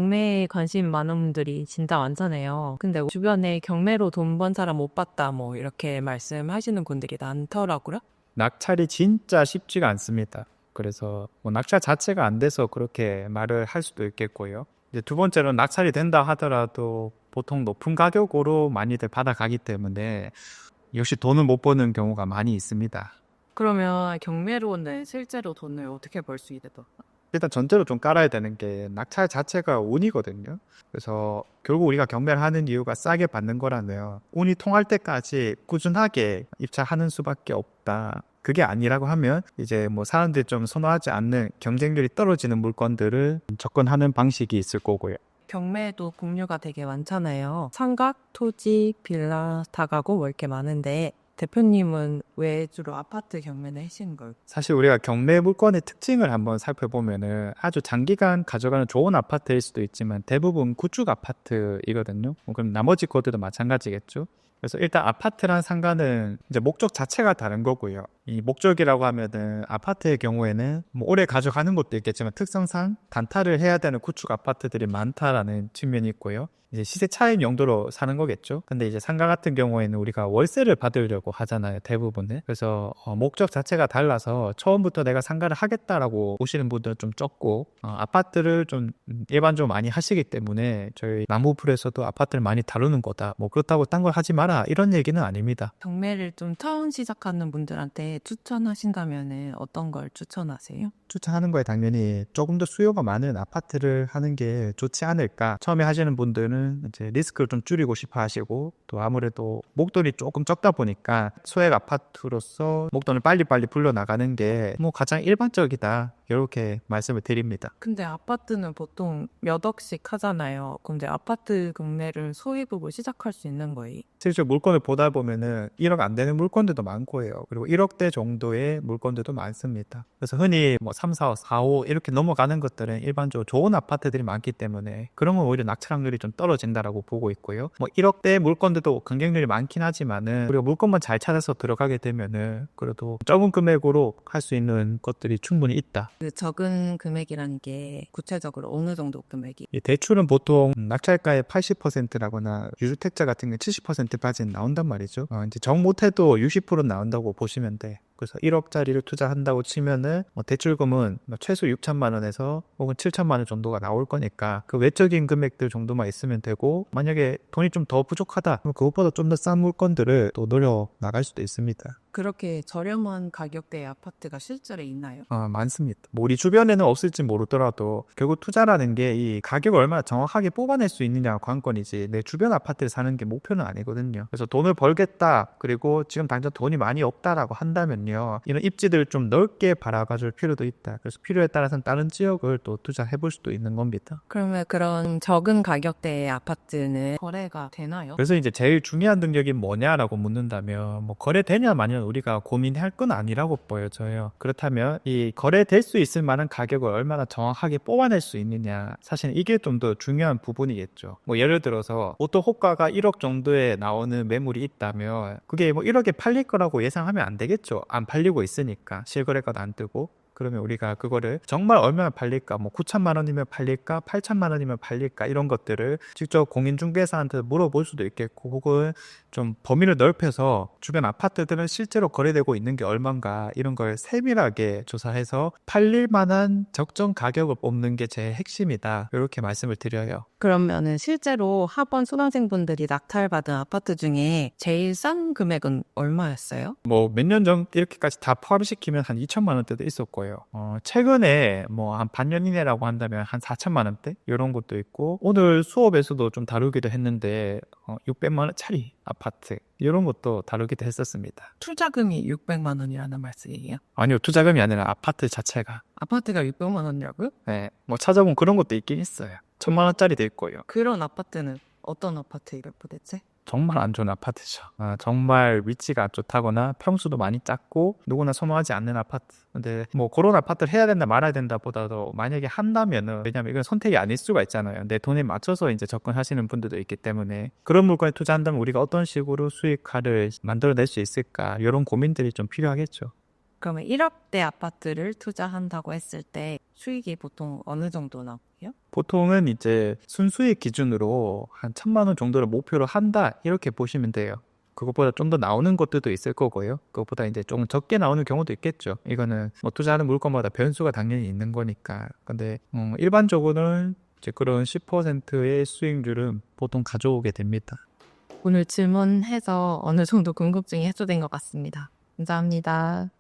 경매에 관심 많은 분들이 진짜 많잖아요. 근데 주변에 경매로 돈 번 사람 못 봤다 뭐 이렇게 말씀하시는 분들이 많더라고요. 낙찰이 진짜 쉽지가 않습니다. 그래서 뭐 낙찰 자체가 안 돼서 그렇게 말을 할 수도 있겠고요. 이제 두 번째로 낙찰이 된다 하더라도 보통 높은 가격으로 많이들 받아가기 때문에 역시 돈을 못 버는 경우가 많이 있습니다. 그러면 경매로는 실제로 돈을 어떻게 벌 수 있다? 일단 전제로 좀 깔아야 되는 게 낙찰 자체가 운이거든요. 그래서 결국 우리가 경매를 하는 이유가 싸게 받는 거라네요. 운이 통할 때까지 꾸준하게 입찰하는 수밖에 없다. 그게 아니라고 하면 이제 뭐 사람들이 좀 선호하지 않는 경쟁률이 떨어지는 물건들을 접근하는 방식이 있을 거고요. 경매에도 종류가 되게 많잖아요. 상가, 토지, 빌라, 다가구 뭐 이렇게 많은데 대표님은 왜 주로 아파트 경매를 하시는 걸까요? 사실 우리가 경매 물건의 특징을 한번 살펴보면은 아주 장기간 가져가는 좋은 아파트일 수도 있지만 대부분 구축 아파트이거든요. 그럼 나머지 것들도 마찬가지겠죠. 그래서 일단 아파트랑 상가는 이제 목적 자체가 다른 거고요. 이 목적이라고 하면은 아파트의 경우에는 뭐 오래 가져가는 것도 있겠지만 특성상 단타를 해야 되는 구축 아파트들이 많다라는 측면이 있고요. 이제 시세 차익 용도로 사는 거겠죠. 근데 이제 상가 같은 경우에는 우리가 월세를 받으려고 하잖아요, 대부분은. 그래서 목적 자체가 달라서 처음부터 내가 상가를 하겠다라고 오시는 분들은 좀 적고 아파트를 좀 일반적으로 많이 하시기 때문에 저희 나무풀에서도 아파트를 많이 다루는 거다. 뭐 그렇다고 딴 걸 하지 마라 이런 얘기는 아닙니다. 경매를 좀 처음 시작하는 분들한테 추천하신다면 어떤 걸 추천하세요? 추천하는 거에 당연히 조금 더 수요가 많은 아파트를 하는 게 좋지 않을까. 처음에 하시는 분들은 이제 리스크를 좀 줄이고 싶어 하시고 또 아무래도 목돈이 조금 적다 보니까 소액 아파트로서 목돈을 빨리빨리 불러나가는 게 뭐 가장 일반적이다. 이렇게 말씀을 드립니다. 근데 아파트는 보통 몇 억씩 하잖아요. 근데 아파트 경매를 소액으로 시작할 수 있는 거예요. 실제 물건을 보다 보면은 1억 안 되는 물건들도 많고 해요. 그리고 1억대 정도의 물건들도 많습니다. 그래서 흔히 뭐 3, 4, 4, 5 이렇게 넘어가는 것들은 일반적으로 좋은 아파트들이 많기 때문에 그런 건 오히려 낙찰 확률이 좀 떨어진다라고 보고 있고요. 뭐 1억대 물건들도 경쟁률이 많긴 하지만은 우리가 물건만 잘 찾아서 들어가게 되면은 그래도 적은 금액으로 할 수 있는 것들이 충분히 있다. 그 적은 금액이라는 게 구체적으로 어느 정도 금액이? 이 대출은 보통 낙찰가의 80%라거나 유주택자 같은 경우 70%까지는 나온단 말이죠. 이제 정 못해도 60% 나온다고 보시면 돼. 그래서 1억짜리를 투자한다고 치면은 대출금은 최소 6천만 원에서 혹은 7천만 원 정도가 나올 거니까 그 외적인 금액들 정도만 있으면 되고 만약에 돈이 좀 더 부족하다 그럼 그것보다 좀 더 싼 물건들을 또 노려 나갈 수도 있습니다. 그렇게 저렴한 가격대의 아파트가 실제로 있나요? 많습니다. 뭐 우리 주변에는 없을지 모르더라도 결국 투자라는 게 이 가격을 얼마나 정확하게 뽑아낼 수 있느냐가 관건이지 내 주변 아파트를 사는 게 목표는 아니거든요. 그래서 돈을 벌겠다 그리고 지금 당장 돈이 많이 없다라고 한다면요. 이런 입지들을 좀 넓게 바라봐줄 필요도 있다. 그래서 필요에 따라서는 다른 지역을 또 투자해볼 수도 있는 겁니다. 그러면 그런 적은 가격대의 아파트는 거래가 되나요? 그래서 이제 제일 중요한 능력이 뭐냐라고 묻는다면 뭐 거래되냐 마냐 우리가 고민할 건 아니라고 보여져요. 그렇다면 이 거래될 수 있을 만한 가격을 얼마나 정확하게 뽑아낼 수 있느냐 사실 이게 좀 더 중요한 부분이겠죠. 뭐 예를 들어서 보통 호가가 1억 정도에 나오는 매물이 있다면 그게 뭐 1억에 팔릴 거라고 예상하면 안 되겠죠. 안 팔리고 있으니까 실거래가도 안 뜨고 그러면 우리가 그거를 정말 얼마나 팔릴까 뭐 9천만 원이면 팔릴까 8천만 원이면 팔릴까 이런 것들을 직접 공인중개사한테 물어볼 수도 있겠고 혹은 좀 범위를 넓혀서 주변 아파트들은 실제로 거래되고 있는 게 얼만가 이런 걸 세밀하게 조사해서 팔릴 만한 적정 가격을 뽑는 게 제 핵심이다 이렇게 말씀을 드려요. 그러면은 실제로 학원 수강생분들이 낙찰받은 아파트 중에 제일 싼 금액은 얼마였어요? 뭐 몇 년 전 이렇게까지 다 포함시키면 한 2천만 원대도 있었고요. 최근에 뭐 한 반년 이내라고 한다면 한 4천만 원대 이런 것도 있고 오늘 수업에서도 좀 다루기도 했는데 600만 원짜리 아파트 이런 것도 다루기도 했었습니다. 투자금이 600만 원이라는 말씀이에요? 아니요, 투자금이 아니라 아파트 자체가. 아파트가 600만 원이라고요? 네, 뭐 찾아보면 그런 것도 있긴 있어요. 1,000만 원짜리도 있고요. 그런 아파트는 어떤 아파트예요 도대체? 정말 안 좋은 아파트죠. 정말 위치가 안 좋다거나 평수도 많이 작고 누구나 선호하지 않는 아파트. 근데 뭐 그런 아파트를 해야 된다 말아야 된다 보다도 만약에 한다면은 왜냐면 이건 선택이 아닐 수가 있잖아요. 내 돈에 맞춰서 이제 접근하시는 분들도 있기 때문에 그런 물건에 투자한다면 우리가 어떤 식으로 수익화를 만들어낼 수 있을까 이런 고민들이 좀 필요하겠죠. 그러면 1억대 아파트를 투자한다고 했을 때 수익이 보통 어느 정도 나고요? 보통은 이제 순수익 기준으로 한 1,000만 원 정도를 목표로 한다 이렇게 보시면 돼요. 그것보다 좀 더 나오는 것들도 있을 거고요. 그것보다 이제 좀 적게 나오는 경우도 있겠죠. 이거는 뭐 투자하는 물건마다 변수가 당연히 있는 거니까. 근데 일반적으로는 이제 그런 10%의 수익률은 보통 가져오게 됩니다. 오늘 질문해서 어느 정도 궁금증이 해소된 것 같습니다. 감사합니다.